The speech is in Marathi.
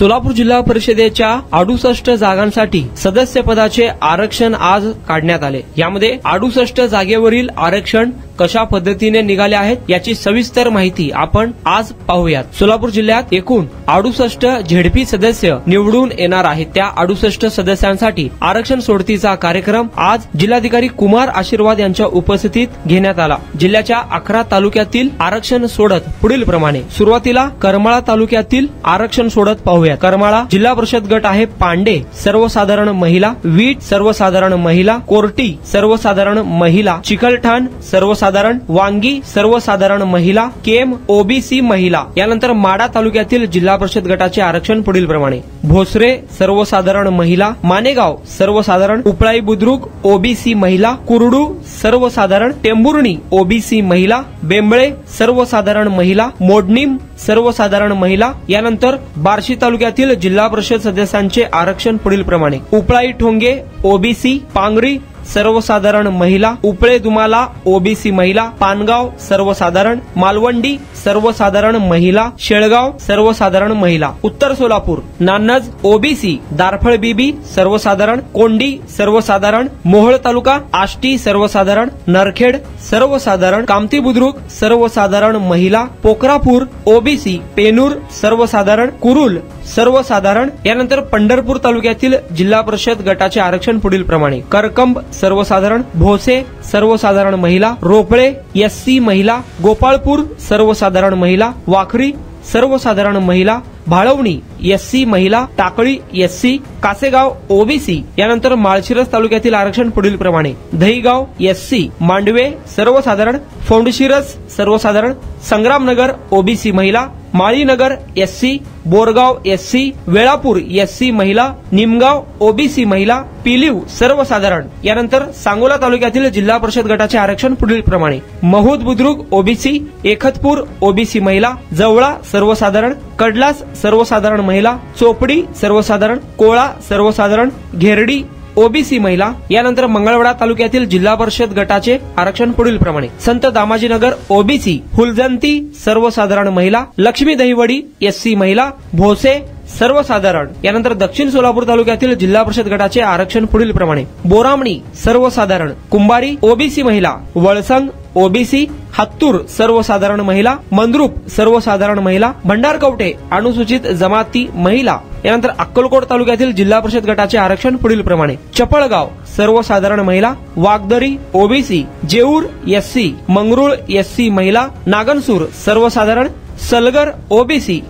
सोलापूर जिल्हा परिषदेच्या 68 जागांसाठी सदस्य पदाचे आरक्षण आज काढण्यात आले। यामध्ये 68 जागेवरील आरक्षण कशा पद्धतीने निघाले आहेत याची सविस्तर माहिती आपण आज पाहूयात। सोलापूर जिल्ह्यात एकूण 68 झेडपी सदस्य निवडून येणार आहेत। त्या 68 सदस्यांसाठी आरक्षण सोडतीचा कार्यक्रम आज जिल्हाधिकारी कुमार आशीर्वाद यांच्या उपस्थितीत घेण्यात आला। जिल्ह्याच्या 11 तालुक्यातील आरक्षण सोडत पुढील प्रमाणे। सुरुवातीला करमाळा तालुक्यातील आरक्षण सोडत पाहूया। करमाळा जिल्हा परिषद गट आहे पांडे सर्वसाधारण महिला, वीट सर्वसाधारण महिला, कोर्टी सर्वसाधारण महिला, चिकलठाण सर्वसाधारण, वांगी सर्वसाधारण महिला, केम ओबीसी महिला। यानंतर माडा तालुक्यातील जिल्हा परिषद गटाचे आरक्षण पुढील प्रमाणे। भोसरे सर्वसाधारण महिला, मानेगाव सर्वसाधारण, उपळाई बुद्रुक ओबीसी महिला, कुरडू सर्वसाधारण, टेंभुर्णी ओबीसी महिला, बेंबळे सर्वसाधारण महिला, मोडणीम सर्वसाधारण महिला। यानंतर बार्शी तालुक्यातील जिल्हा परिषद सदस्यांचे आरक्षण पुढील प्रमाणे। उपळाई ठोंगे ओबीसी, पांगरी सर्वसाधारण महिला, उपळे दुमाला ओबीसी महिला, पानगाव सर्वसाधारण, मालवंडी सर्वसाधारण महिला, शेळगाव सर्वसाधारण महिला। उत्तर सोलापूर नान्नज ओबीसी, दारफळ बीबी सर्वसाधारण, कोंडी सर्वसाधारण, मोहोळ तालुका आष्टी सर्वसाधारण, नरखेड सर्वसाधारण, कामती बुद्रुक सर्वसाधारण महिला, पोखरापूर ओबीसी, पेनूर सर्वसाधारण, कुरुल सर्वसाधारण। यानंतर पंढरपूर तालुक्यातील जिल्हा परिषद गटाचे आरक्षण पुढील प्रमाणे। करकंब सर्वसाधारण, भोसे सर्वसाधारण महिला, रोपळे एससी महिला, गोपाळपूर सर्वसाधारण महिला, वाखरी सर्वसाधारण महिला, भाळवणी एससी महिला, टाकळी एससी, कासेगाव ओबीसी। यानंतर माळशिरस तालुक्यातील आरक्षण पुढील प्रमाणे। दहीगाव एससी, मांडवे सर्वसाधारण, फोंडशिरस सर्वसाधारण, संग्रामनगर ओबीसी महिला, Malinagar SC, Borgaon SC, Velapur SC महिला, निमगाव ओबीसी महिला, पिलीव सर्वसाधारण। यानंतर सांगोला तालुक्यातील जिल्हा परिषद गटाचे आरक्षण पुढील प्रमाणे। महूद बुद्रुक ओबीसी, एकतपूर ओबीसी महिला, जवळा सर्वसाधारण, कडलास सर्वसाधारण महिला, चोपडी सर्वसाधारण, कोळा सर्वसाधारण, घेरडी ओबीसी महिला। यानंतर मंगळवेढा तालुक्यातील जिल्हा परिषद गटाचे आरक्षण पुढील प्रमाणे। संत दामाजीनगर ओबीसी, फुलजंती सर्वसाधारण महिला, लक्ष्मी दहिवडी एससी महिला, भोसे सर्वसाधारण। यानंतर दक्षिण सोलापूर तालुक्यातील जिल्हा परिषद गटाचे आरक्षण पुढील प्रमाणे। बोरामणी सर्वसाधारण, कुंभारी ओबीसी महिला, वळसंग ओबीसी, हत्तूर सर्वसाधारण महिला, मंद्रुप सर्वसाधारण महिला, भंडारकवटे अनुसूचित जमाती महिला। यानंतर अक्कलकोट तालुक्यातील जिल्हा परिषद गटाचे आरक्षण पुढील प्रमाणे। चपळगाव सर्वसाधारण महिला, Wagdari OBC, Jeur SC, Mangrul SC महिला, नागनसूर सर्वसाधारण, सलगर ओबीसी।